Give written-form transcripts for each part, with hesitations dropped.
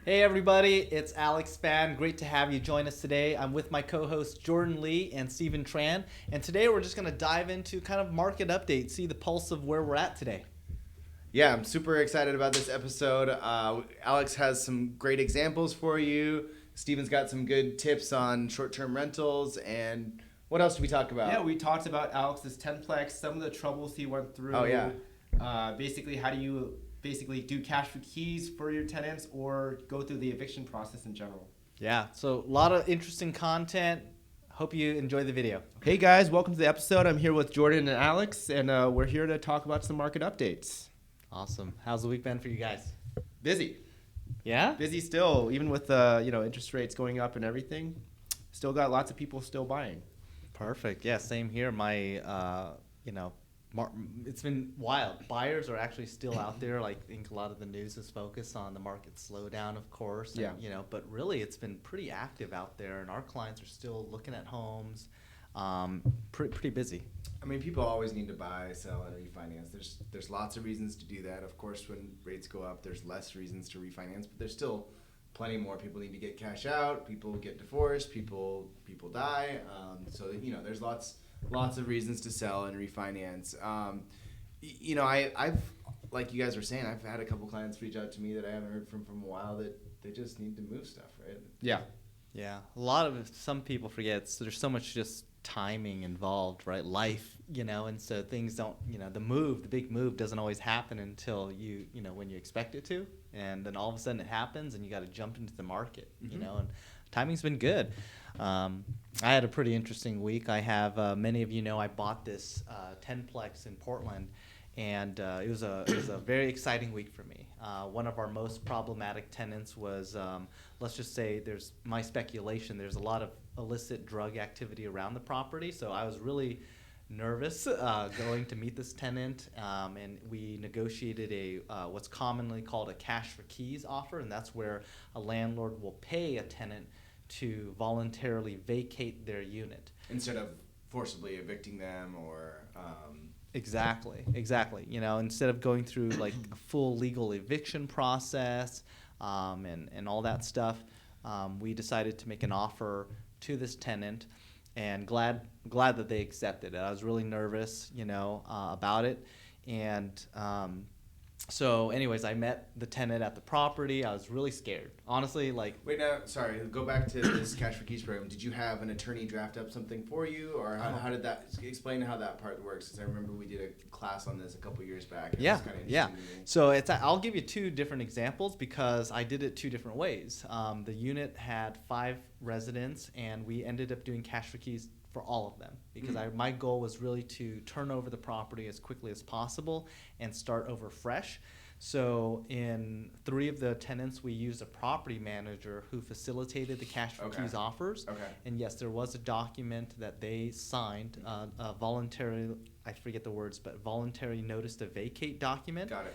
Hey everybody, it's Alex Span. Great to have you join us today. I'm with my co-hosts Jordan Lee and Stephen Tran, and today we're just going to dive into kind of market update, see the pulse of where we're at today. Yeah, I'm super excited about this episode. Alex has some great examples for you. Steven's got some good tips on short-term rentals, and what else did we talk about? Yeah, we talked about Alex's Tenplex, some of the troubles he went through. Oh, yeah. Basically, how do you do cash for keys for your tenants or go through the eviction process in general? Yeah, so a lot of interesting content. Hope you enjoy the video. Hey guys, welcome to the episode. I'm here with Jordan and Alex, and we're here to talk about some market updates. Awesome. How's the week been for you guys? Busy. Yeah? Busy still, even with interest rates going up and everything. Still got lots of people still buying. Perfect. Yeah, same here. It's been wild. Buyers are actually still out there. Like, I think a lot of the news is focused on the market slowdown, of course. Yeah. But really it's been pretty active out there, and our clients are still looking at homes. Pretty busy. I mean, people always need to buy, sell, and refinance. There's lots of reasons to do that. Of course, when rates go up, there's less reasons to refinance, but there's still plenty more. People need to get cash out. People get divorced. People die. There's lots of reasons to sell and refinance. I've like you guys were saying, I've had a couple clients reach out to me that I haven't heard from a while that they just need to move stuff, right? Yeah. Yeah, some people forget there's so much just timing involved, right? Life, and so things don't, the big move doesn't always happen until when you expect it to, and then all of a sudden it happens and you got to jump into the market, and timing's been good. I had a pretty interesting week. I have, many of you know, I bought this 10-plex in Portland, and it was a very exciting week for me. One of our most problematic tenants was, let's just say, there's a lot of illicit drug activity around the property, so I was really nervous going to meet this tenant, and we negotiated a what's commonly called a cash for keys offer, and that's where a landlord will pay a tenant to voluntarily vacate their unit. Instead of forcibly evicting them or... Exactly. Instead of going through like a full legal eviction process and all that stuff, we decided to make an offer to this tenant, and glad that they accepted it. I was really nervous, about it, and so anyways, I met the tenant at the property. I was really scared, honestly. Wait, now, sorry, go back to this cash for keys program. Did you have an attorney draft up something for you, or how did that, explain how that part works? Because I remember we did a class on this a couple years back. Yeah. To me. So I'll give you two different examples because I did it two different ways. The unit had 5 residents, and we ended up doing cash for keys for all of them because my goal was really to turn over the property as quickly as possible and start over fresh. So in 3 of the tenants, we used a property manager who facilitated the cash for keys offers. Okay. And yes, there was a document that they signed, a voluntary, I forget the words, but voluntary notice to vacate document. Got it.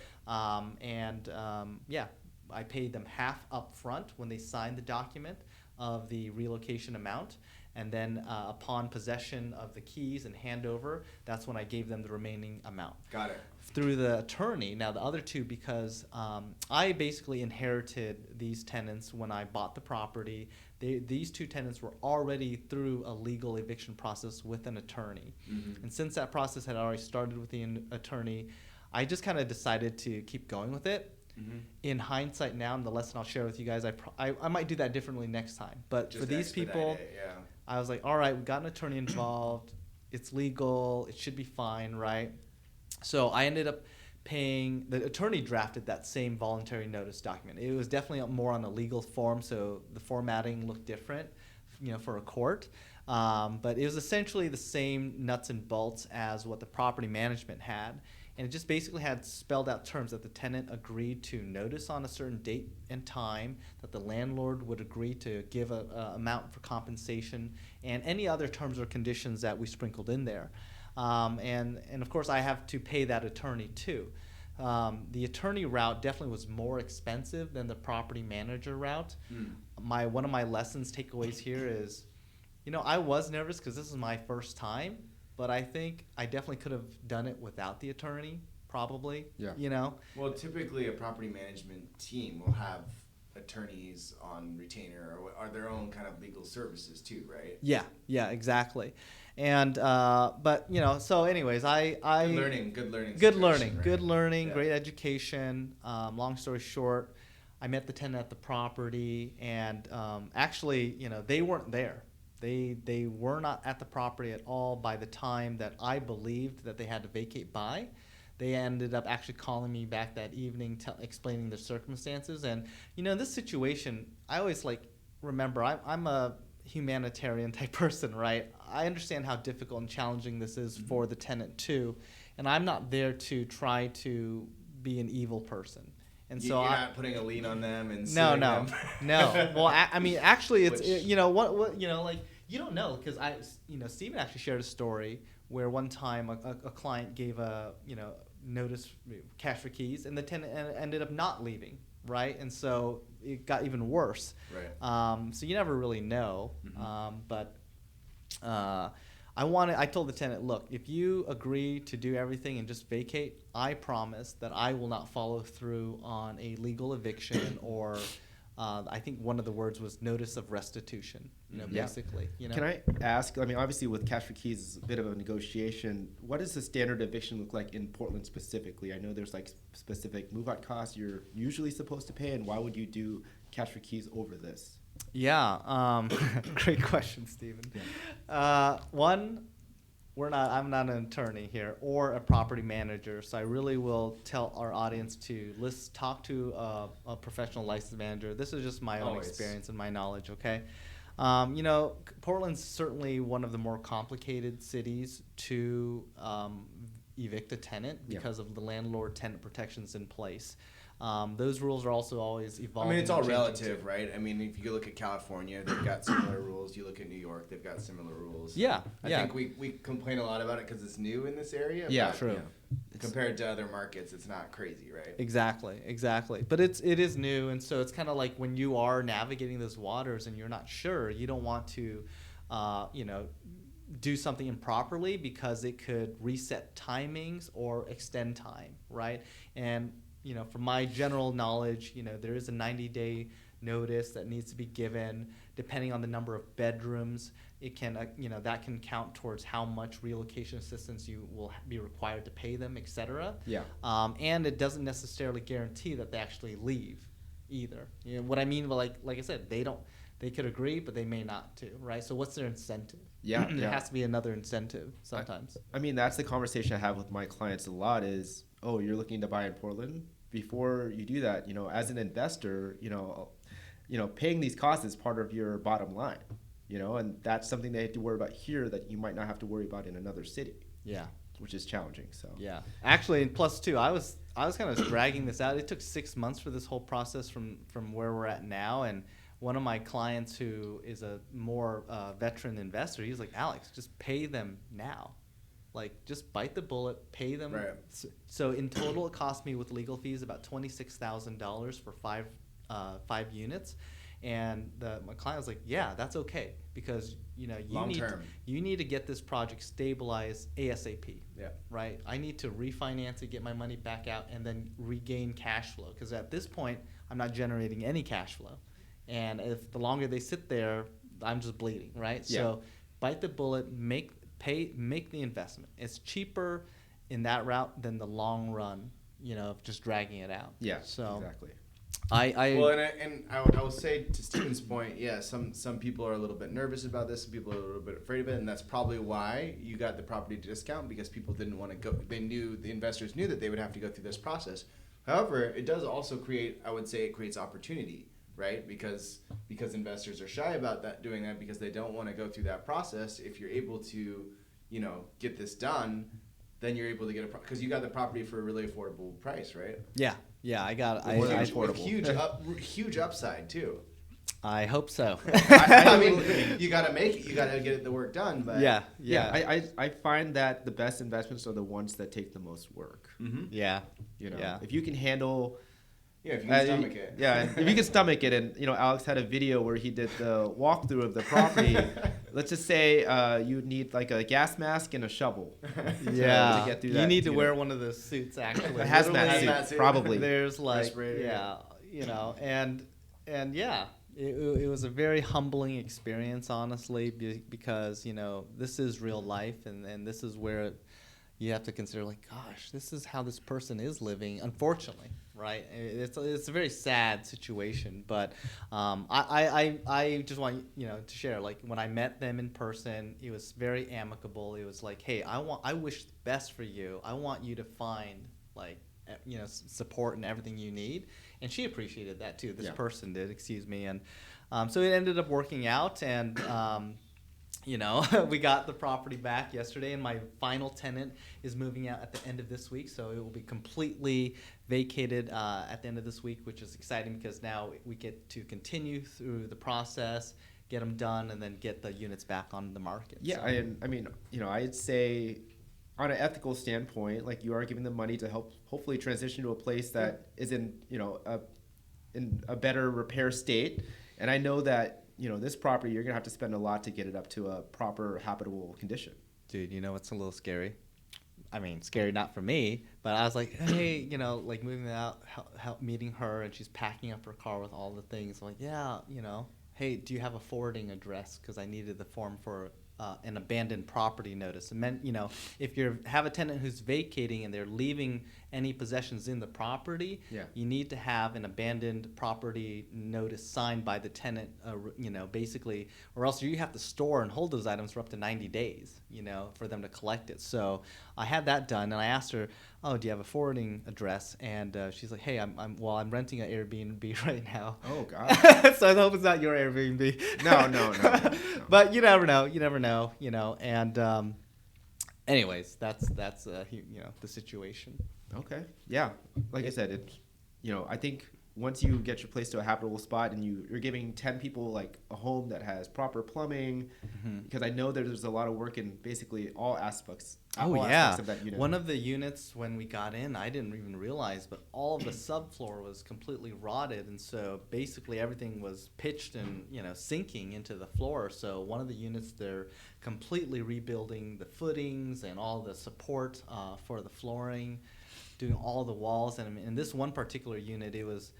I paid them half up front when they signed the document of the relocation amount. And then upon possession of the keys and handover, that's when I gave them the remaining amount. Got it. Through the attorney. Now the other two, because I basically inherited these tenants when I bought the property. These 2 tenants were already through a legal eviction process with an attorney. And since that process had already started with the attorney, I just kind of decided to keep going with it. In hindsight now, and the lesson I'll share with you guys, I might do that differently next time. But Just for these people, yeah. I was like, all right, we've got an attorney involved. It's legal. It should be fine, right? So I ended up paying, the attorney drafted that same voluntary notice document. It was definitely more on a legal form, so the formatting looked different, for a court. But it was essentially the same nuts and bolts as what the property management had. And it just basically had spelled out terms that the tenant agreed to notice on a certain date and time, that the landlord would agree to give a amount for compensation, and any other terms or conditions that we sprinkled in there. And of course, I have to pay that attorney too. The attorney route definitely was more expensive than the property manager route. One of my lessons takeaways here is, I was nervous because this is my first time. But I think I definitely could have done it without the attorney, probably. Yeah. Well, typically a property management team will have a attorneys on retainer or are their own kind of legal services too, right? Yeah, exactly. And but so anyways, Good learning, good learning, Yeah. great education. Long story short, I met the tenant at the property, and actually, they weren't there. They were not at the property at all by the time that I believed that they had to vacate by. They ended up actually calling me back that evening, explaining the circumstances. And this situation, I always remember I'm a humanitarian type person, right? I understand how difficult and challenging this is for the tenant too, and I'm not there to try to be an evil person. And so you're not putting a lien on them and no, suing them. no. Well, I mean, actually, it's Which- you don't know, because Stephen actually shared a story where one time a client gave a notice, cash for keys, and the tenant ended up not leaving, right? And so it got even worse. Right. So you never really know. But I told the tenant, look, if you agree to do everything and just vacate, I promise that I will not follow through on a legal eviction or I think one of the words was notice of restitution, basically. Can I ask, I mean, obviously with cash for keys is a bit of a negotiation. What does the standard eviction look like in Portland specifically? I know there's specific move-out costs you're usually supposed to pay, and why would you do cash for keys over this? Yeah, great question, Stephen. Yeah. I'm not an attorney here or a property manager, so I really will tell our audience to talk to a professional licensed manager. This is just my own experience and my knowledge, okay? Portland's certainly one of the more complicated cities to evict a tenant because of the landlord-tenant protections in place. Those rules are also always evolving. I mean, it's all and changing relative, too. right? I mean, if you look at California, they've got similar rules. You look at New York, they've got similar rules. Yeah, I think we complain a lot about it because it's new in this area. Yeah, but, true. Compared to other markets, it's not crazy, right? Exactly. But it is new, and so it's kind of like when you are navigating those waters and you're not sure, you don't want to, do something improperly because it could reset timings or extend time, right? And from my general knowledge, there is a 90-day notice that needs to be given. Depending on the number of bedrooms, it can, that can count towards how much relocation assistance you will be required to pay them, et cetera. Yeah. And it doesn't necessarily guarantee that they actually leave either. What I mean, like I said, they could agree, but they may not too, right? So what's their incentive? Yeah, There has to be another incentive sometimes. I mean, that's the conversation I have with my clients a lot is, oh, you're looking to buy in Portland? Before you do that, as an investor, paying these costs is part of your bottom line, and that's something they have to worry about here that you might not have to worry about in another city. Yeah. Which is challenging. So yeah, actually, and plus too, I was kind of dragging this out. It took 6 months for this whole process from where we're at now, and one of my clients who is a more veteran investor, he's like, Alex, just pay them now. Just bite the bullet, pay them. Right. So in total, it cost me with legal fees about $26,000 for five units. And my client was like, yeah, that's okay, because you need to get this project stabilized ASAP. Yeah. Right. I need to refinance it, get my money back out, and then regain cash flow, because at this point I'm not generating any cash flow, and if the longer they sit there, I'm just bleeding. Right. Yeah. So bite the bullet, make the investment. It's cheaper in that route than the long run, of just dragging it out. Yeah. So exactly. I will say to Stephen's point, yeah, some people are a little bit nervous about this, some people are a little bit afraid of it, and that's probably why you got the property discount, because people didn't want to go. The investors knew that they would have to go through this process. However, it does also create, I would say, it creates opportunity, right? Because investors are shy about doing that because they don't want to go through that process. If you're able to, get this done, then you're able to get because you got the property for a really affordable price, right? Yeah, I got With huge upside too. I hope so. I mean, you gotta make it. You gotta get the work done. But Yeah. I find that the best investments are the ones that take the most work. Mm-hmm. Yeah. If you can handle. Yeah, if you can stomach it. Yeah, if you can stomach it, and Alex had a video where he did the walkthrough of the property. Let's just say you need like a gas mask and a shovel. to get through that. You need to wear one of those suits, actually. A hazmat suit, probably. There's Respirator. and And yeah, it was a very humbling experience, honestly, because this is real life, and this is where you have to consider, like, gosh, this is how this person is living, unfortunately, right? It's a very sad situation, but I just want to share, like, when I met them in person, it was very amicable. It was like, hey, I wish the best for you. I want you to find, like, support and everything you need. And she appreciated that too. This person did, excuse me. And so it ended up working out, and we got the property back yesterday, and my final tenant is moving out at the end of this week, so it will be completely vacated at the end of this week, which is exciting because now we get to continue through the process, get them done, and then get the units back on the market. Yeah, so. I mean, I'd say on an ethical standpoint, like, you are giving them money to help hopefully transition to a place that is in a better repair state. And I know that this property, you're gonna have to spend a lot to get it up to a proper habitable condition. Dude, what's a little scary? I mean, scary not for me, but I was like, hey, like, moving out, help meeting her, and she's packing up her car with all the things. I'm like, yeah, hey, do you have a forwarding address? Because I needed the form for an abandoned property notice. And if you have a tenant who's vacating and they're leaving any possessions in the property, you need to have an abandoned property notice signed by the tenant, basically, or else you have to store and hold those items for up to 90 days, for them to collect it. So I had that done, and I asked her, oh, do you have a forwarding address? And she's like, hey, I'm renting an Airbnb right now. Oh, God. So I hope it's not your Airbnb. No. But you never know, and anyways, that's the situation. Okay. Yeah. Like I said, I think once you get your place to a habitable spot and you're giving 10 people, like, a home that has proper plumbing, because I know there's a lot of work in basically all aspects. Aspects of that unit. One of the units, when we got in, I didn't even realize, but all of the subfloor was completely rotted, and so basically everything was pitched and sinking into the floor. So one of the units, they're completely rebuilding the footings and all the support for the flooring, doing all the walls. And in this one particular unit, it was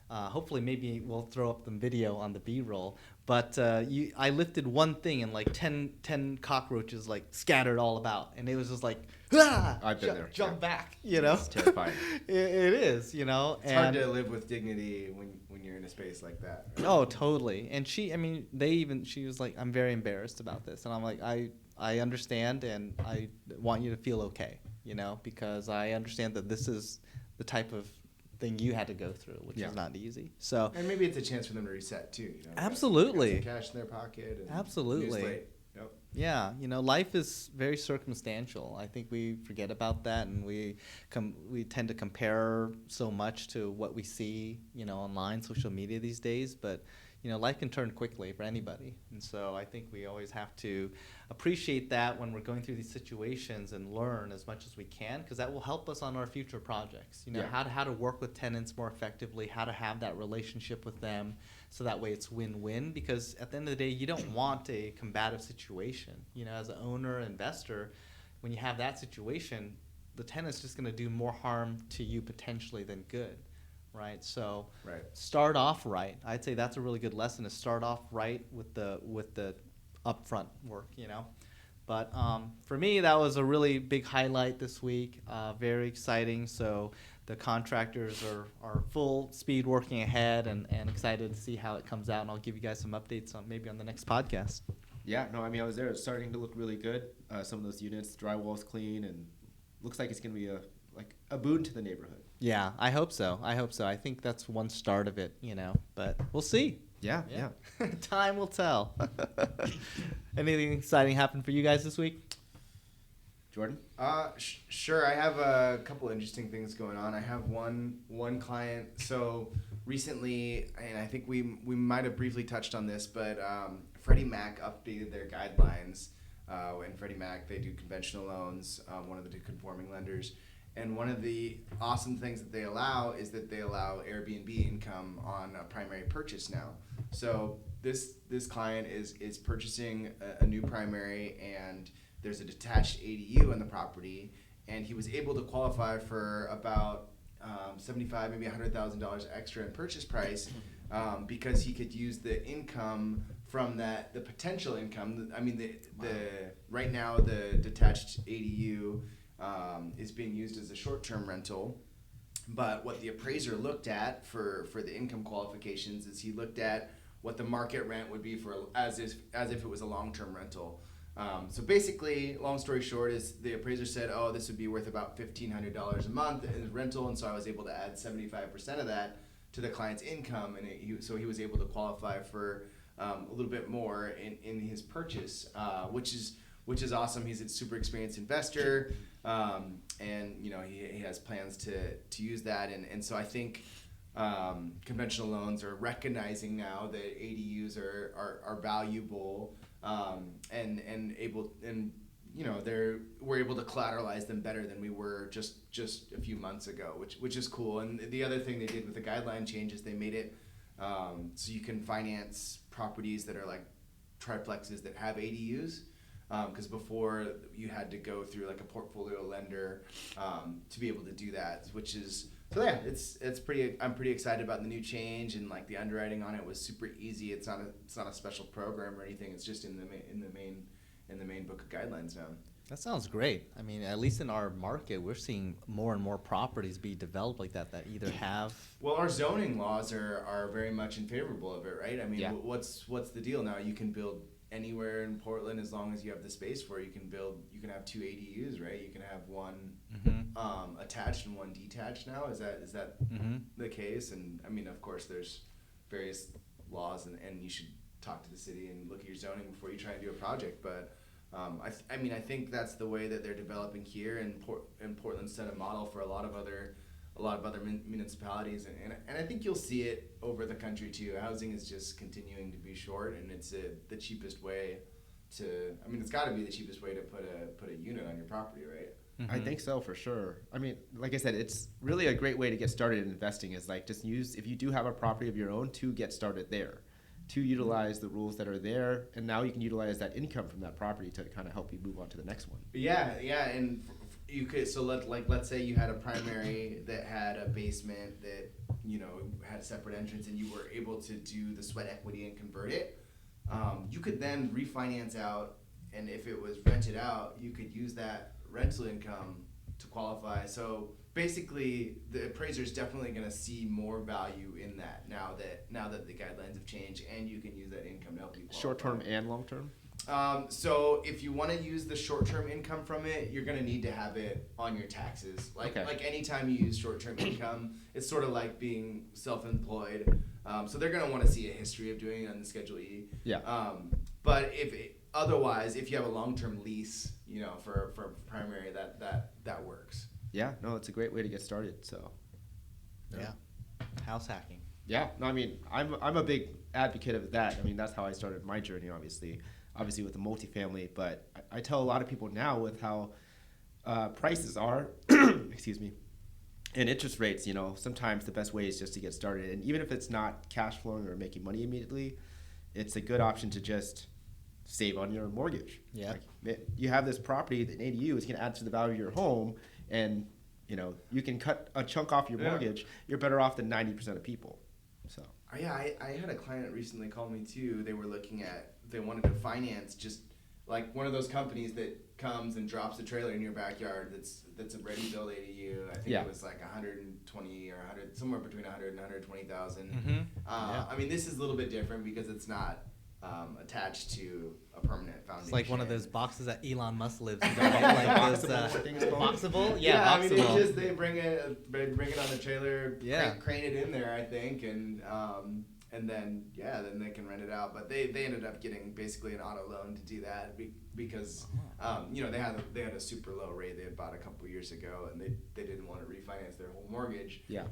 hopefully maybe we'll throw up the video on the B-roll, but I lifted one thing and like 10 cockroaches like scattered all about, and it was just like, I've been there. Jump back, It's terrifying. it is, It's hard to live with dignity when you're in a space like that. Right? Oh, totally. And she was like, I'm very embarrassed about this, and I'm like, I understand, and I want you to feel okay, because I understand that this is the type of thing you had to go through, which is not easy. So, and maybe it's a chance for them to reset too. Absolutely. Got some cash in their pocket. And Absolutely. Yep. Yeah, life is very circumstantial. I think we forget about that, and we tend to compare so much to what we see, online, social media these days. But life can turn quickly for anybody, and so I think we always have to appreciate that when we're going through these situations and learn as much as we can, because that will help us on our future projects. How to work with tenants more effectively, how to have that relationship with them, so that way it's win-win. Because at the end of the day, you don't want a combative situation. As an owner, investor, when you have that situation, the tenant's just going to do more harm to you potentially than good. Right, so start off right. I'd say that's a really good lesson, to start off right with the upfront work, But for me, that was a really big highlight this week. Very exciting. So the contractors are full speed working ahead, and excited to see how it comes out. And I'll give you guys some updates on the next podcast. Yeah, no, I mean, I was there. It's starting to look really good. Some of those units, drywall's clean, and looks like it's going to be a boon to the neighborhood. Yeah, I hope so. I think that's one start of it, but we'll see. Yeah. Time will tell. Anything exciting happened for you guys this week? Jordan? Sure. I have a couple interesting things going on. I have one client. So recently, and I think we might have briefly touched on this, but Freddie Mac updated their guidelines. And Freddie Mac, they do conventional loans, one of the two conforming lenders. And one of the awesome things that they allow is that they allow Airbnb income on a primary purchase now. So this client is purchasing a new primary, and there's a detached ADU on the property, and he was able to qualify for about $75,000, maybe $100,000 extra in purchase price because he could use the income from that, the potential income. I mean, the right now the detached ADU is being used as a short-term rental. But what the appraiser looked at for the income qualifications is he looked at what the market rent would be for as if it was a long-term rental. So basically, long story short, is the appraiser said, oh, this would be worth about $1,500 a month in rental, and so I was able to add 75% of that to the client's income, and so he was able to qualify for a little bit more in his purchase, which is awesome. He's a super experienced investor, and he has plans to use that, and so I think conventional loans are recognizing now that ADUs are valuable, and able, and we're able to collateralize them better than we were just a few months ago, which is cool. And the other thing they did with the guideline change is they made it so you can finance properties that are like triplexes that have ADUs. Because before you had to go through like a portfolio lender to be able to do that, which is, so yeah, it's pretty. I'm pretty excited about the new change, and like the underwriting on it was super easy. It's not a special program or anything. It's just in the main book of guidelines now. That sounds great. I mean, at least in our market, we're seeing more and more properties be developed like that either have. Well, our zoning laws are very much in favorable of it, right? I mean, Yeah. what's the deal now? You can build anywhere in Portland as long as you have the space for it. You can have 2 ADUs, right? You can have one attached and one detached now. Is that the case? And I mean, of course, there's various laws, and you should talk to the city and look at your zoning before you try and do a project. But I mean, I think that's the way that they're developing here, and Portland set a model for a lot of other municipalities, and I think you'll see it over the country too. Housing is just continuing to be short, and it's the cheapest way to. I mean, it's got to be the cheapest way to put a unit on your property, right? I think so, for sure. I mean, like I said, it's really a great way to get started in investing, is like just use, if you do have a property of your own, to get started there, to utilize the rules that are there, and now you can utilize that income from that property to kind of help you move on to the next one. Yeah, and you could, so let's say you had a primary that had a basement that had a separate entrance, and you were able to do the sweat equity and convert it. You could then refinance out, and if it was rented out, you could use that rental income to qualify. So basically, the appraiser is definitely going to see more value in that now that the guidelines have changed, and you can use that income to help you qualify. Short term and long term. So if you want to use the short-term income from it, you're going to need to have it on your taxes. Like anytime you use short-term income, it's sort of like being self-employed. So they're going to want to see a history of doing it on the Schedule E. Yeah. But otherwise, if you have a long-term lease, for primary, that works. Yeah. No, it's a great way to get started. So. Yeah. House hacking. Yeah. No, I mean, I'm a big advocate of that. I mean, that's how I started my journey, obviously with the multifamily. But I tell a lot of people now with how prices are, excuse me, and interest rates, sometimes the best way is just to get started. And even if it's not cash flowing or making money immediately, it's a good option to just save on your mortgage. Yeah. Like, you have this property, an ADU is going to add to the value of your home, and you can cut a chunk off your mortgage. You're better off than 90% of people. So. Yeah, I had a client recently call me too. They wanted to finance just like one of those companies that comes and drops a trailer in your backyard that's a ready-built ADU. I think it was like 120 or 100, somewhere between 100 and 120,000. I mean, this is a little bit different because it's not attached to a permanent foundation. It's like one of those boxes that Elon Musk lives in. Like those, boxable? Yeah, I mean, boxable. they bring it on the trailer, crane it in there, I think, and then they can rent it out. But they ended up getting basically an auto loan to do that because they had a super low rate they had bought a couple years ago, and they didn't want to refinance their whole mortgage. Yeah.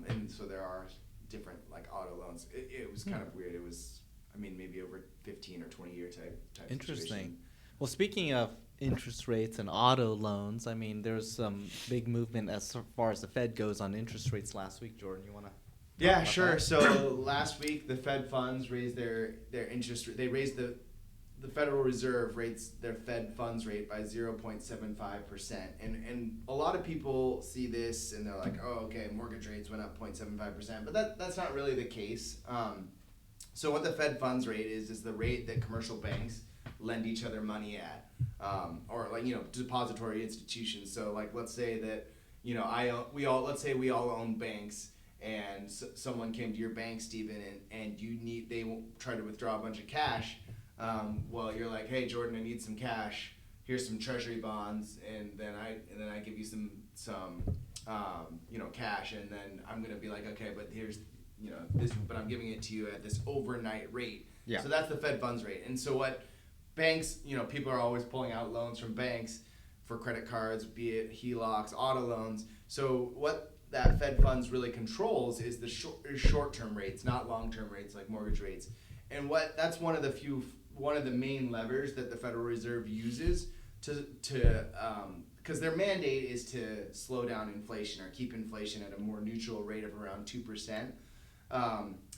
And so there are different like auto loans. It was kind of weird. It was, I mean, maybe over 15 or 20 year type Interesting. Situation. Well, speaking of interest rates and auto loans, I mean, there's some big movement as far as the Fed goes on interest rates last week. Jordan, you want to? Yeah, sure. So last week the Fed funds raised their interest. They raised the Federal Reserve rates their Fed funds rate by 0.75%. And a lot of people see this and they're like, oh, okay, mortgage rates went up 0.75%, but that's not really the case. So what the Fed funds rate is the rate that commercial banks lend each other money at, or like, depository institutions. So like, let's say that, we all own banks, and someone came to your bank, Stephen, and they try to withdraw a bunch of cash. Well, you're like, hey, Jordan, I need some cash. Here's some treasury bonds, and then I give you some cash, and then I'm gonna be like, okay, but here's this, but I'm giving it to you at this overnight rate. Yeah. So that's the Fed funds rate. And so what banks, people are always pulling out loans from banks for credit cards, be it HELOCs, auto loans. So what that Fed funds really controls is the short-term rates, not long-term rates like mortgage rates. And that's one of the main levers that the Federal Reserve uses to because their mandate is to slow down inflation or keep inflation at a more neutral rate of around 2%.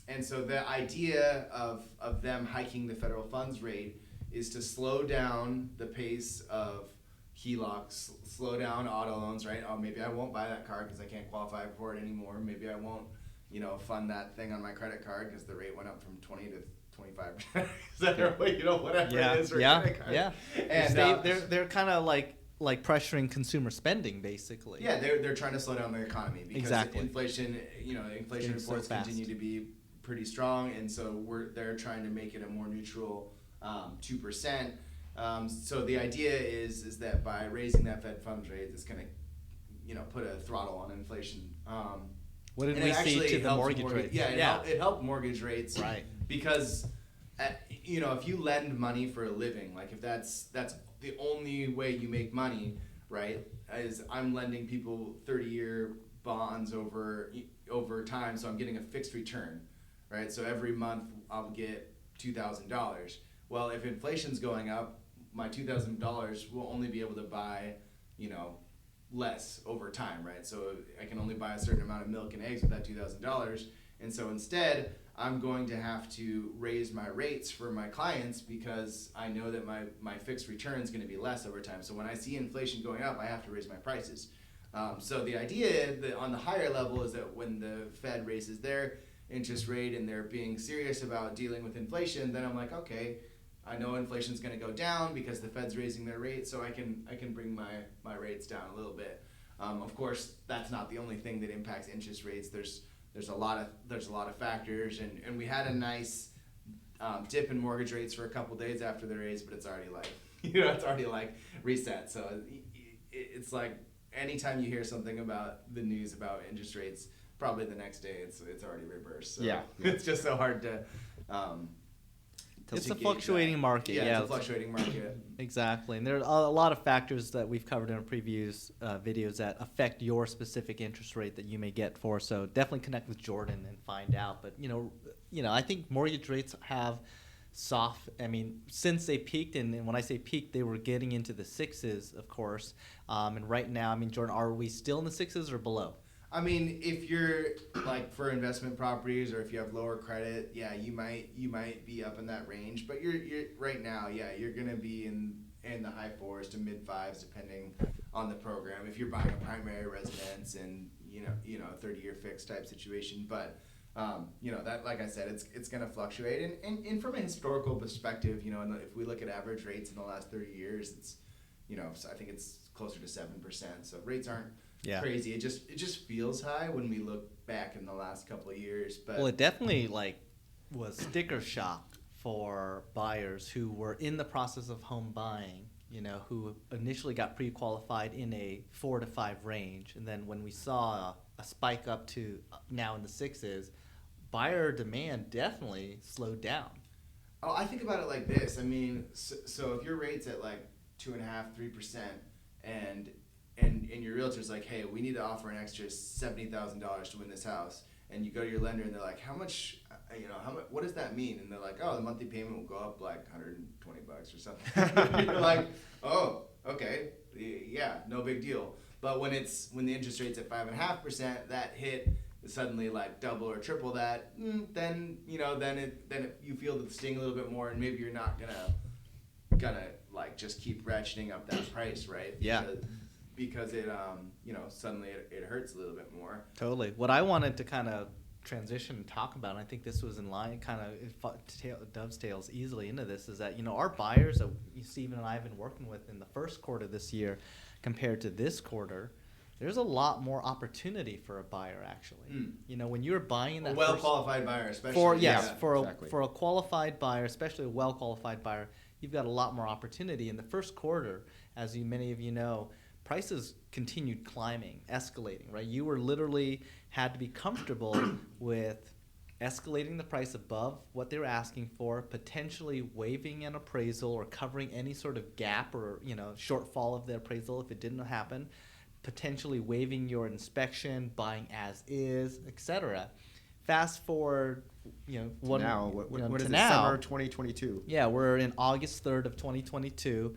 And so the idea of them hiking the federal funds rate is to slow down the pace of HELOCs, slow down auto loans, right? Oh, maybe I won't buy that car because I can't qualify for it anymore. Maybe I won't, fund that thing on my credit card because the rate went up from 20 to 25%. Whatever it is for credit cards. Yeah. And they're kind of like pressuring consumer spending, basically. Yeah, they're trying to slow down the economy because Exactly. inflation reports so continue to be pretty strong, and so they're trying to make it a more neutral 2%. So the idea is that by raising that Fed funds rate, it's going to put a throttle on inflation. What did we see to the mortgage rates? Yeah, it helped mortgage rates, right? Because if you lend money for a living, like if that's the only way you make money, right? Is I'm lending people 30-year bonds over time, so I'm getting a fixed return, right? So every month I'll get $2,000. Well, if inflation's going up, my $2,000 will only be able to buy, less over time, right? So I can only buy a certain amount of milk and eggs with that $2,000. And so instead, I'm going to have to raise my rates for my clients because I know that my fixed return is going to be less over time. So when I see inflation going up, I have to raise my prices. So the idea that on the higher level is that when the Fed raises their interest rate and they're being serious about dealing with inflation, then I'm like, okay, I know inflation's going to go down because the Fed's raising their rate, so I can bring my rates down a little bit. Of course, that's not the only thing that impacts interest rates. There's a lot of factors, and we had a nice dip in mortgage rates for a couple days after the raise, but it's already like reset. So it's like anytime you hear something about the news about interest rates, probably the next day it's already reversed. So yeah. It's just so hard to. It's a fluctuating market. Yeah, it's a fluctuating market. Exactly. And there are a lot of factors that we've covered in our previous videos that affect your specific interest rate that you may get for. So definitely connect with Jordan and find out. But, I think mortgage rates have since they peaked, and when I say peaked, they were getting into the sixes, of course. And right now, Jordan, are we still in the sixes or below? If you're like for investment properties or if you have lower credit, yeah, you might be up in that range. But you're right now, yeah, you're gonna be in the high 4s to mid 5s depending on the program. If you're buying a primary residence and a 30-year fixed type situation, but that, like I said, it's gonna fluctuate. And from a historical perspective, if we look at average rates in the last 30 years, it's I think it's closer to 7%. So rates aren't crazy. It just feels high when we look back in the last couple of years. But well, it definitely was sticker shock for buyers who were in the process of home buying, who initially got pre-qualified in a 4 to 5 range, and then when we saw a spike up to now in the 6s, buyer demand definitely slowed down. Oh, I think about it like this. So if your rate's at like 2.5%, 3%, and your realtor's like, hey, we need to offer an extra $70,000 to win this house, and you go to your lender and they're like, how much, what does that mean? And they're like, oh, the monthly payment will go up like $120 or something. You're like, oh, okay, yeah, no big deal. But when the interest rate's at 5.5%, that hit is suddenly like double or triple that. Then you feel the sting a little bit more, and maybe you're not gonna gonna like just keep ratcheting up that price, right? Yeah. Because it suddenly it hurts a little bit more. Totally. What I wanted to kind of transition and talk about, and I think this was in line, kind of dovetails easily into this, is that our buyers that Stephen and I have been working with in the first quarter this year compared to this quarter, there's a lot more opportunity for a buyer actually. When you're buying that Qualified buyer, especially for a qualified buyer, especially a well qualified buyer, you've got a lot more opportunity. In the first quarter, as many of you know, prices continued climbing, escalating, right? You were literally had to be comfortable with escalating the price above what they were asking for, potentially waiving an appraisal or covering any sort of gap or shortfall of the appraisal if it didn't happen, potentially waiving your inspection, buying as is, etc. Fast forward, what is it, summer 2022? Yeah, we're in August 3rd of 2022.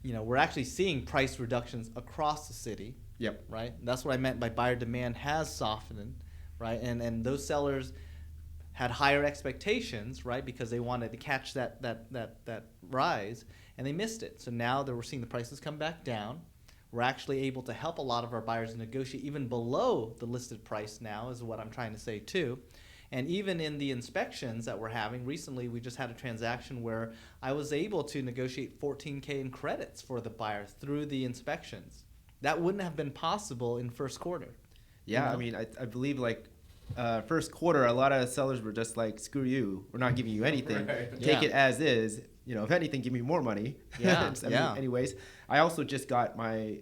We're actually seeing price reductions across the city. Yep. Right? That's what I meant by buyer demand has softened, right? And those sellers had higher expectations, right? Because they wanted to catch that rise, and they missed it. So now that we're seeing the prices come back down, we're actually able to help a lot of our buyers negotiate even below the listed price now, is what I'm trying to say too. And even in the inspections that we're having, recently we just had a transaction where I was able to negotiate $14K in credits for the buyer through the inspections. That wouldn't have been possible in first quarter. Yeah, I mean, I believe first quarter, a lot of sellers were just like, screw you, we're not giving you anything. Right. Take it as is. If anything, give me more money. Yeah. Anyways, I also just got my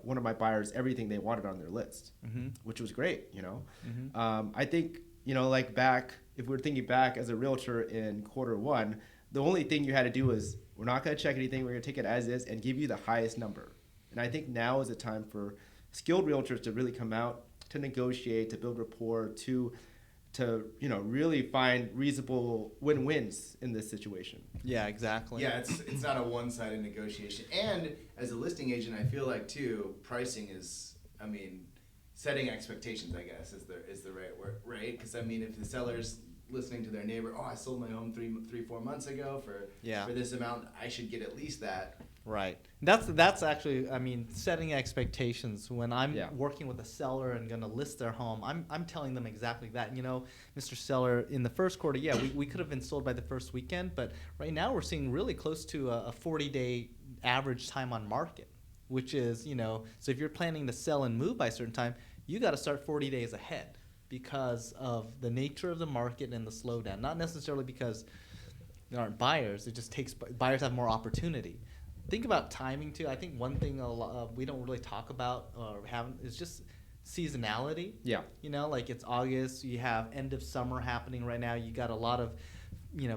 one of my buyers everything they wanted on their list, which was great. I think if we're thinking back as a realtor in quarter one, the only thing you had to do was, we're not going to check anything. We're going to take it as is and give you the highest number. And I think now is a time for skilled realtors to really come out, to negotiate, to build rapport, to really find reasonable win-wins in this situation. Yeah, exactly. Yeah, it's not a one-sided negotiation. And as a listing agent, I feel like too, pricing is, setting expectations, I guess, is the right word, right? Because if the seller's listening to their neighbor, I sold my home 4 months ago for this amount, I should get at least that. Right. That's actually, setting expectations. When I'm working with a seller and going to list their home, I'm telling them exactly that. Mr. Seller, in the first quarter, we could have been sold by the first weekend, but right now we're seeing really close to a 40-day average time on market, which is, so if you're planning to sell and move by a certain time, you got to start 40 days ahead because of the nature of the market and the slowdown. Not necessarily because there aren't buyers. It just takes buyers have more opportunity. Think about timing too. I think one thing we don't really talk about or haven't is just seasonality. Yeah. It's August. You have end of summer happening right now. You got a lot of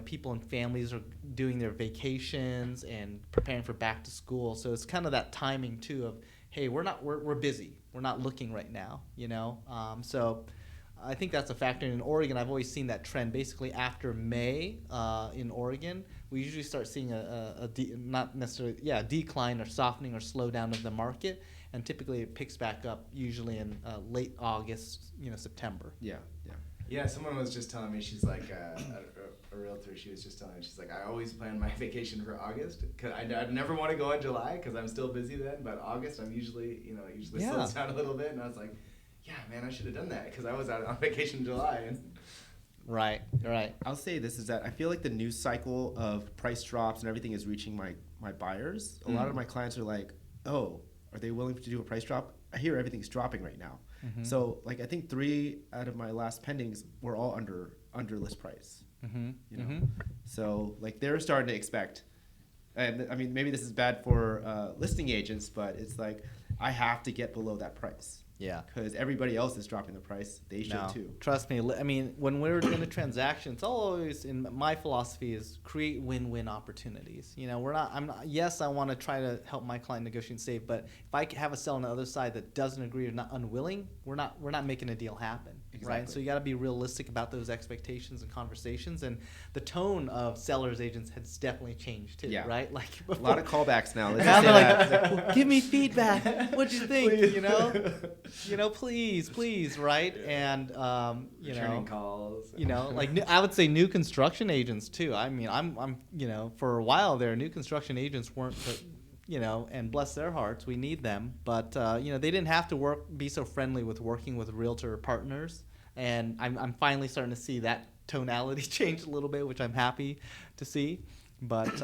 people and families are doing their vacations and preparing for back to school. So it's kind of that timing too of, hey, we're busy. We're not looking right now. So I think that's a factor. In Oregon, I've always seen that trend. Basically, after May in Oregon, we usually start seeing a decline or softening or slowdown of the market, and typically it picks back up usually in late August, September. Yeah, someone was just telling me, she's like a realtor. She was just telling me, she's like, I always plan my vacation for August because I never want to go in July because I'm still busy then. But August, I'm usually slows down a little bit, and I was like, yeah, man, I should have done that because I was out on vacation in July. Right. I'll say this is that I feel like the news cycle of price drops and everything is reaching my buyers. A lot of my clients are like, oh, are they willing to do a price drop? I hear everything's dropping right now. So I think 3 out of my last pendings were all under list price. So they're starting to expect, and maybe this is bad for listing agents, but it's like I have to get below that price. Yeah. Because everybody else is dropping the price. They should too. Trust me. When we're in a transaction, it's always, in my philosophy, is create win-win opportunities. Yes, I want to try to help my client negotiate and save, but if I have a seller on the other side that doesn't agree or not unwilling, we're not making a deal happen. Exactly. right? Exactly. So you got to be realistic about those expectations and conversations. And the tone of sellers agents has definitely changed too, Yeah. right? Like A lot of callbacks now. Let's now just say they're like, that. "Well, give me feedback. What'd you think? Please. Please, right? And Returning calls. like I would say new construction agents too. I mean, I'm for a while there, new construction agents weren't, and bless their hearts, we need them. But they didn't have to be so friendly with working with realtor partners, and I'm finally starting to see that tonality change a little bit, which I'm happy to see. But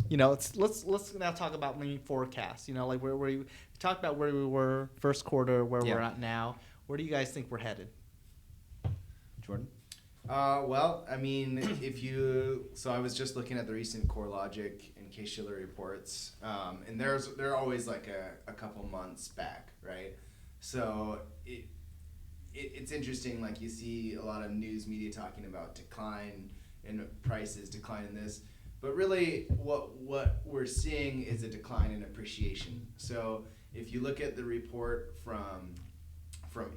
let's now talk about maybe forecasts. Like where we talked about where we were first quarter, where Yeah. we're at now. Where do you guys think we're headed? Jordan? Well, I mean, so I was just looking at the recent CoreLogic and Case-Shiller reports, and they're always like a couple months back, right? So it's interesting, like you see a lot of news media talking about decline in prices, decline in this, but really what we're seeing is a decline in appreciation. So if you look at the report from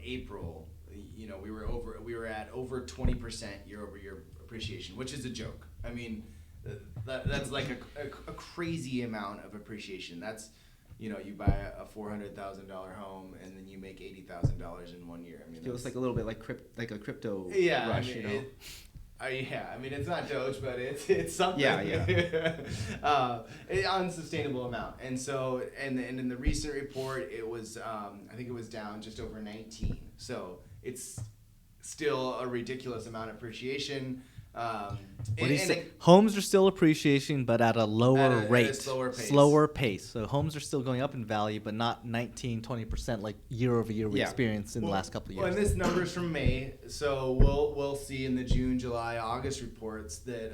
April, we were at over 20% year-over-year appreciation, which is a joke. I mean, that's like a crazy amount of appreciation. That's, you buy a $400,000 home and then you make $80,000 in 1 year. I mean, Feels like a little bit like a crypto yeah, rush, I mean, I mean, it's not Doge, but it's something. Yeah. An unsustainable amount. And so, and in the recent report, it was, I think it was down just over 19. So it's still a ridiculous amount of appreciation. What do you say? Homes are still appreciating, but at a lower rate. At a slower pace. Slower pace. So homes are still going up in value, but not 19-20% like year over year we experienced in the last couple of years. Well, and this number's from May, so we'll see in the June, July, August reports that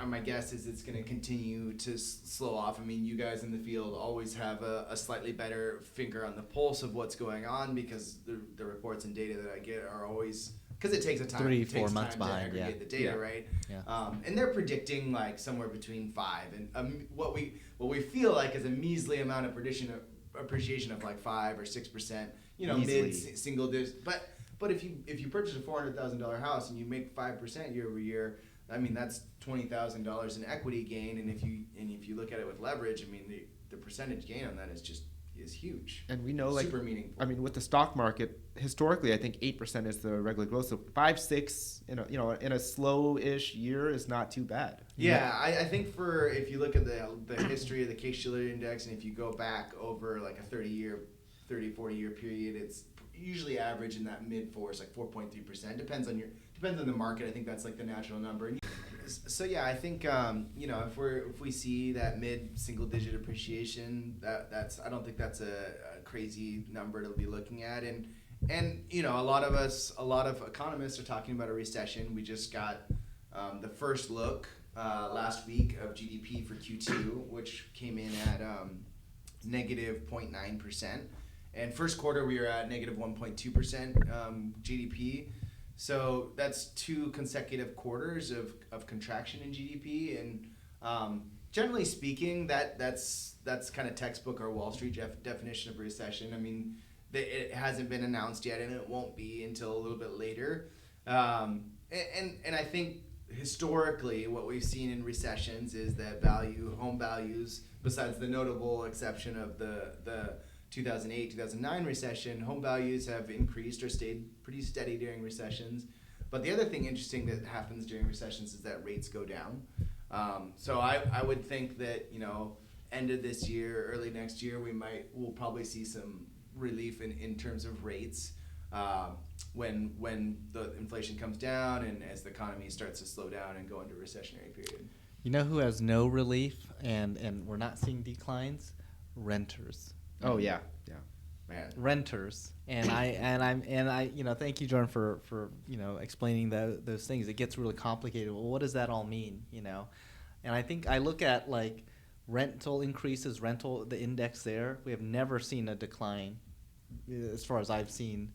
my guess is it's going to continue to slow off. I mean, you guys in the field always have a slightly better finger on the pulse of what's going on, because the reports and data that I get are always, because it takes a time. 3-4 months to behind, aggregate the data, right? Yeah. And they're predicting like somewhere between 5 and what we feel like is a measly amount of appreciation of like 5 or 6%. Mid single digits. But if you purchase a $400,000 house and you make 5% year over year, I mean that's $20,000 in equity gain. And if you look at it with leverage, I mean the percentage gain on that is huge. And we know, super meaningful. I mean, with the stock market, historically, I think 8% is the regular growth. So 5-6 in a slow-ish year is not too bad. Yeah, I think if you look at the history of the Case-Shiller index, and if you go back over like a 40-year period, it's usually average in that mid fours, like 4.3%. Depends on the market. I think that's like the natural number. So yeah, I think if we see that mid single digit appreciation, I don't think that's a crazy number to be looking at. And a lot of economists are talking about a recession. We just got the first look last week of GDP for Q2, which came in at negative 0.9%. And first quarter we were at negative 1.2% GDP. So that's 2 consecutive quarters of contraction in GDP, and generally speaking, that's kind of textbook or Wall Street definition of recession. I mean, it hasn't been announced yet, and it won't be until a little bit later. And I think historically, what we've seen in recessions is that home values, besides the notable exception of the 2008-2009 recession, home values have increased or stayed pretty steady during recessions. But the other thing interesting that happens during recessions is that rates go down. So I would think that end of this year, early next year, we'll probably see some relief in terms of rates when the inflation comes down and as the economy starts to slow down and go into a recessionary period. You know who has no relief and we're not seeing declines? Renters. Oh yeah. Man. Renters, and I thank you, Jordan, for explaining those things. It gets really complicated. Well, what does that all mean? And I think I look at like rental increases, the index there. We have never seen a decline, as far as I've seen.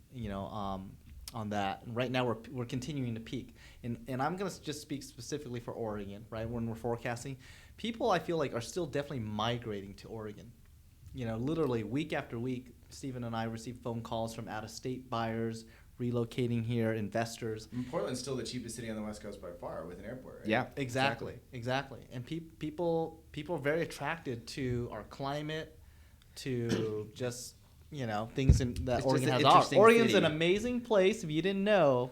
On that. And right now we're continuing to peak, and I'm gonna just speak specifically for Oregon, right? When we're forecasting, people I feel like are still definitely migrating to Oregon. Literally week after week, Stephen and I receive phone calls from out-of-state buyers, relocating here, investors. And Portland's still the cheapest city on the West Coast by far with an airport, right? Yeah, Exactly. And people are very attracted to our climate, to just things that It's Oregon just has an to offer. interesting Oregon's city. an amazing place. If you didn't know,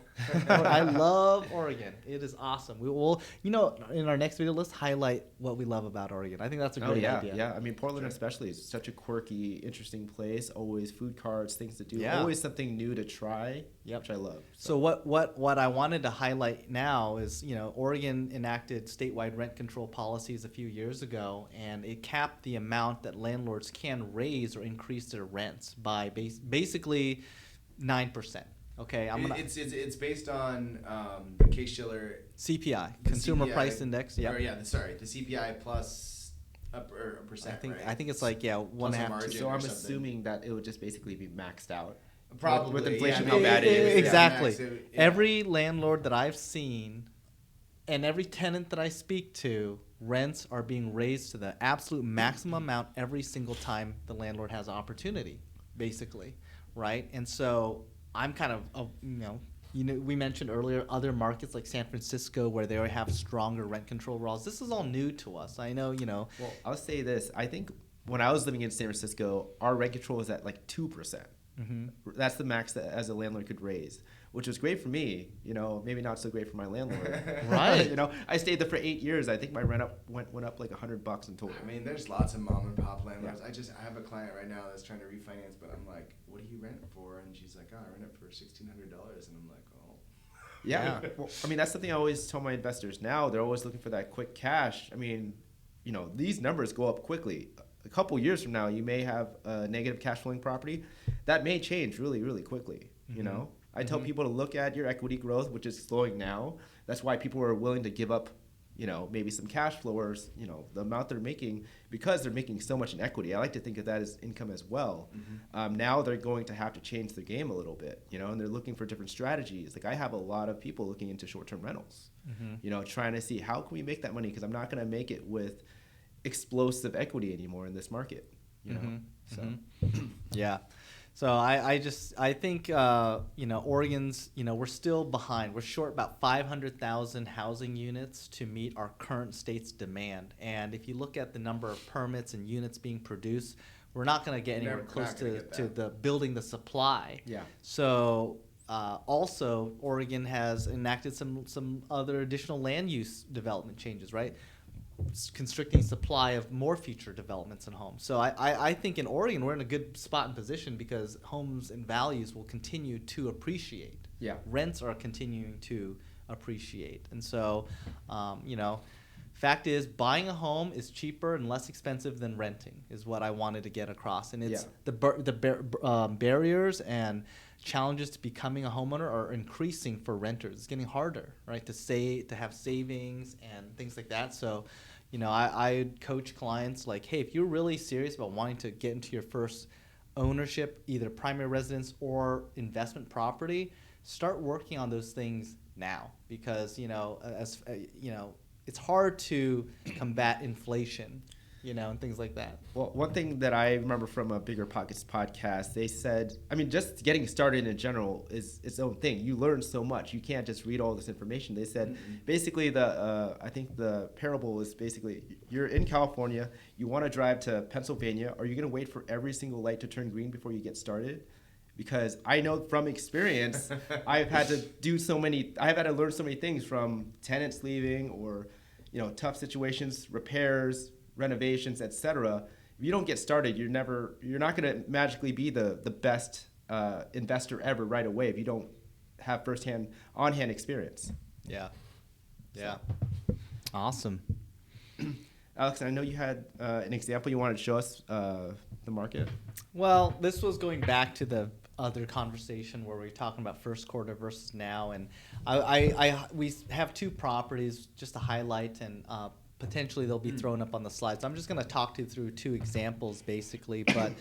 I love Oregon. It is awesome. We will, in our next video, let's highlight what we love about Oregon. I think that's a great idea. Yeah. I mean, Portland Sure. especially is such a quirky, interesting place. Always food carts, things to do. Yeah. Always something new to try, Yep. which I love. So what I wanted to highlight now is, Oregon enacted statewide rent control policies a few years ago, and it capped the amount that landlords can raise or increase their rents by basically 9%. Okay, It's based on the Case-Shiller CPI, the Consumer CPI Price Index. Yeah. the CPI plus a percent. I think it's like one Plus and a a half. margin. So I'm or something. assuming that it would just basically be maxed out. Probably with inflation, yeah, how bad it is. Exactly. Yeah, max, Every landlord that I've seen, and every tenant that I speak to, rents are being raised to the absolute maximum amount every single time the landlord has an opportunity, basically, right? And so I'm kind of, we mentioned earlier other markets like San Francisco where they have stronger rent control laws. This is all new to us. I know, Well, I'll say this. I think when I was living in San Francisco, our rent control was at like 2%. That's the max that as a landlord could raise, which was great for me. Maybe not so great for my landlord. Right. I stayed there for 8 years. I think my rent went up like $100 in total. I mean, there's lots of mom and pop landlords. Yeah. I have a client right now that's trying to refinance, but I'm like, what do you rent for? And she's like, oh, I rent it for $1,600, and I'm like, oh. Yeah. Well, I mean, that's something I always tell my investors now. They're always looking for that quick cash. I mean, these numbers go up quickly. A couple years from now, you may have a negative cash flowing property. That may change really, really quickly. I tell people to look at your equity growth, which is slowing now. That's why people are willing to give up, maybe some cash flow or, the amount they're making because they're making so much in equity. I like to think of that as income as well. Now they're going to have to change their game a little bit, and they're looking for different strategies. Like I have a lot of people looking into short-term rentals, trying to see how can we make that money because I'm not going to make it with explosive equity anymore in this market. So Yeah. So I think Oregon's we're still behind. We're short about 500,000 housing units to meet our current state's demand. And if you look at the number of permits and units being produced, we're not going to get anywhere close to the building the supply. Yeah. So also Oregon has enacted some other additional land use development changes, right? Constricting supply of more future developments in homes. So I think in Oregon we're in a good spot and position because homes and values will continue to appreciate. Yeah. Rents are continuing to appreciate. And so, fact is buying a home is cheaper and less expensive than renting is what I wanted to get across. And it's the barriers and challenges to becoming a homeowner are increasing for renters. It's getting harder, right, to have savings and things like that. So, I coach clients like, hey, if you're really serious about wanting to get into your first ownership, either primary residence or investment property, start working on those things now because, it's hard to combat inflation, and things like that. Well, one thing that I remember from a Bigger Pockets podcast, they said, just getting started in general is its own thing. You learn so much. You can't just read all this information. They said, basically, I think the parable is basically, you're in California, you want to drive to Pennsylvania. Are you going to wait for every single light to turn green before you get started? Because I know from experience, I've had to learn so many things from tenants leaving or, tough situations, repairs, renovations, etc. If you don't get started, you're not going to magically be the best investor ever right away if you don't have on-hand experience. Yeah. Awesome. Alex, I know you had an example you wanted to show us the market. Well, this was going back to the other conversation where we were talking about first quarter versus now, and we have two properties just to highlight, and potentially they'll be thrown up on the slides. I'm just going to talk you through two examples basically, but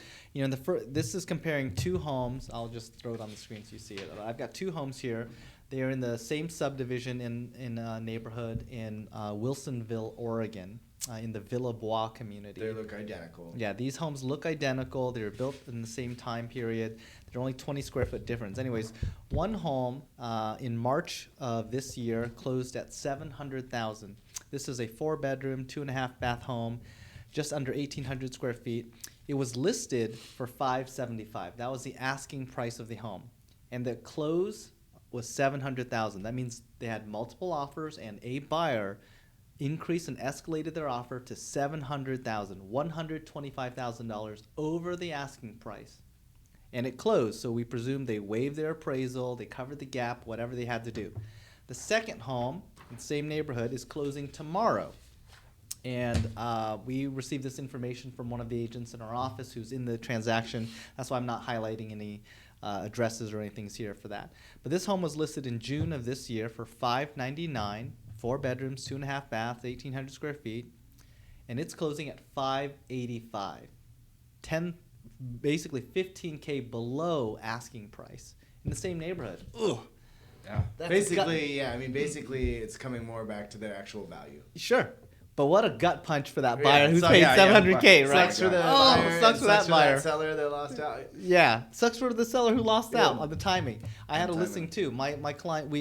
this is comparing two homes. I'll just throw it on the screen so you see it. I've got two homes here. They are in the same subdivision in a neighborhood in Wilsonville, Oregon. in the Villa Bois community. They look identical. Yeah, these homes look identical. They were built in the same time period. They're only 20 square foot difference. Anyways, one home in March of this year closed at $700,000. This is a 4-bedroom, 2.5-bath home, just under 1,800 square feet. It was listed for $575,000. That was the asking price of the home, and the close was $700,000. That means they had multiple offers, and a buyer increased and escalated their offer to $700,000, $125,000 over the asking price. And it closed, so we presume they waived their appraisal, they covered the gap, whatever they had to do. The second home in the same neighborhood is closing tomorrow. And we received this information from one of the agents in our office who's in the transaction. That's why I'm not highlighting any addresses or anything here for that. But this home was listed in June of this year for $599,000, 4 bedrooms, 2.5 baths, 1,800 square feet, and it's closing at $585,000, basically $15K below asking price in the same neighborhood. Ugh. Yeah. Basically, it's coming more back to their actual value. Sure. But what a gut punch for that Yeah, buyer who's so- paid yeah, $700K, right? Sucks for the Oh, buyer. sucks for that buyer. That seller that lost out. Yeah, sucks for the seller who lost Yeah. out on the timing. I had a On listing too. My client,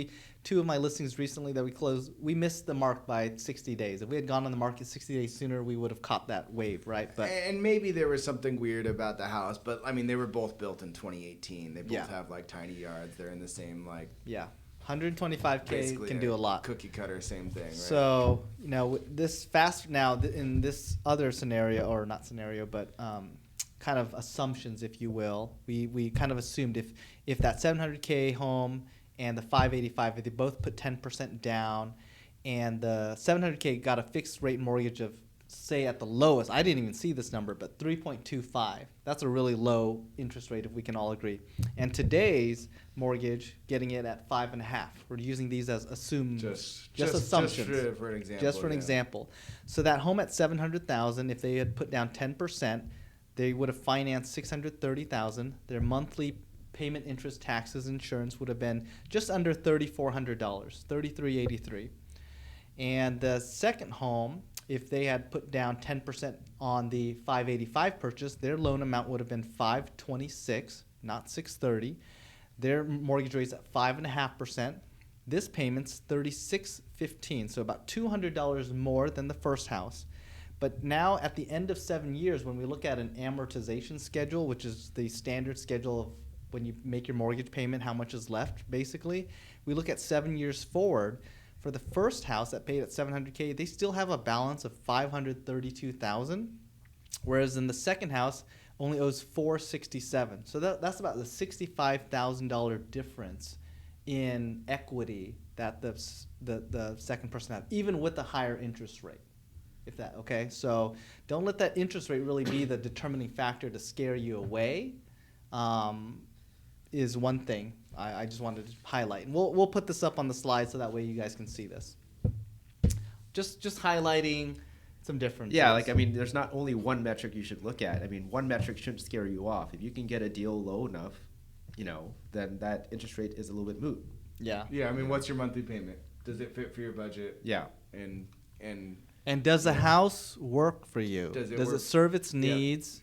two of my listings recently that we closed, we missed the mark by 60 days. If we had gone on the market 60 days sooner, we would have caught that wave, right? But And maybe there was something weird about the house, but I mean, they were both built in 2018. They both Yeah. have like tiny yards. They're in the same like yeah, 125K basically can do a lot. Cookie cutter, same thing. Right? So, this fast now in this other scenario, or not scenario, but kind of assumptions, if you will, we kind of assumed if that 700K home and the 585, if they both put 10% down, and the 700K got a fixed rate mortgage of, say at the lowest, I didn't even see this number, but 3.25. That's a really low interest rate if we can all agree. And today's mortgage, getting it at 5.5. We're using these as assumed, just assumptions. Just for an example. Just for an example. So that home at $700,000, if they had put down 10%, they would have financed $630,000. Their monthly payment, interest, taxes, insurance would have been just under $3,400, $3,383. And the second home, if they had put down 10% on the 585 purchase, their loan amount would have been 526, not 630. Their mortgage rate's at 5.5%. This payment's 3615, so about $200 more than the first house. But now at the end of 7 years, when we look at an amortization schedule, which is the standard schedule of when you make your mortgage payment, how much is left, basically, we look at 7 years forward. For the first house that paid at $700K, they still have a balance of $532,000, whereas in the second house only owes $467,000. So that's about the $65,000 difference in equity that the second person had, even with the higher interest rate. If that okay, so don't let that interest rate really be the determining factor to scare you away. Is one thing I just wanted to highlight, and we'll put this up on the slide so that way you guys can see this. Just highlighting some differences. Yeah, like I mean, there's not only one metric you should look at. I mean, one metric shouldn't scare you off. If you can get a deal low enough, then that interest rate is a little bit moot. Yeah. Yeah, I mean, what's your monthly payment? Does it fit for your budget? Yeah. And does the house work for you? Does it it work? serve its needs?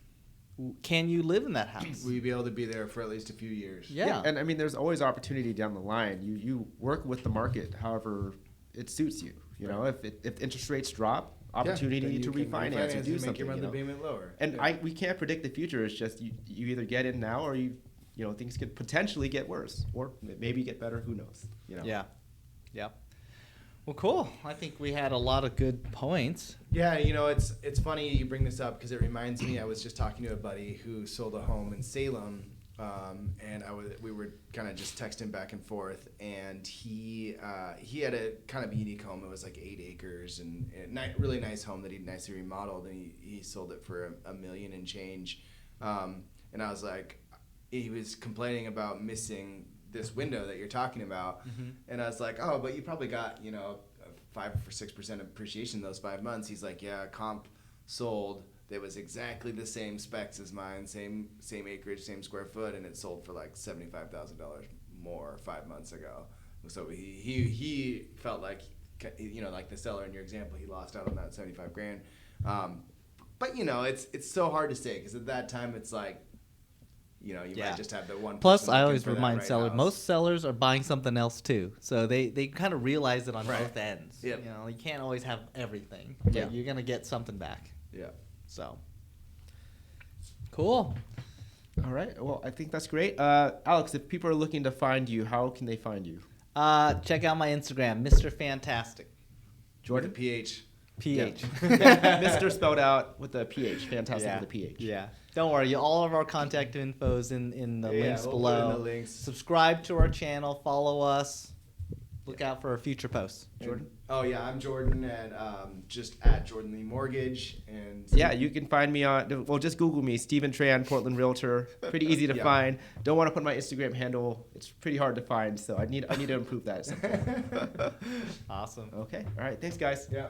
Can you live in that house? Will you be able to be there for at least a few years? Yeah. And I mean, there's always opportunity down the line. You work with the market however it suits you. You know, if interest rates drop, opportunity to refinance and do make something. your monthly payment lower. And we can't predict the future. It's just you either get in now or things could potentially get worse or maybe get better. Who knows? Yeah. Well, cool. I think we had a lot of good points. Yeah, it's funny you bring this up because it reminds me. I was just talking to a buddy who sold a home in Salem, and we were kind of just texting back and forth. And he had a kind of unique home. It was like 8 acres and really nice home that he nicely remodeled, and he sold it for $1 million and change. And I was like, he was complaining about missing this window that you're talking about, and I was like, oh, but you probably got 5 or 6% appreciation those 5 months. He's like, yeah, comp sold that was exactly the same specs as mine, same acreage, same square foot, and it sold for like $75,000 more 5 months ago. So he felt like you know, like the seller in your example, he lost out on that 75 grand. But you know, it's so hard to say because at that time it's like, you know, you might just have the one. Plus, person I looking always for that remind right sellers, house. most sellers are buying something else too. So they kind of realize it on Right. both ends. Yep. You know, you can't always have everything. But Yeah. you're going to get something back. Yeah. So, cool. All right. Well, I think that's great. Alex, if people are looking to find you, how can they find you? Check out my Instagram, Mr. Fantastic. Jordan PH. PH. Yeah. Mr. spelled out with a PH. Fantastic with a PH. Yeah. Don't worry. All of our contact info is in the links we'll below. put in the links. Subscribe to our channel. Follow us. Look out for our future posts. Jordan? Oh yeah, I'm Jordan at just at Jordan Lee Mortgage and Yeah, you can find me on, well, just Google me, Stephen Tran, Portland Realtor. Pretty easy to Yeah. find. Don't want to put my Instagram handle. It's pretty hard to find, so I need to improve that at some point. Awesome. Okay. All right. Thanks, guys. Yeah.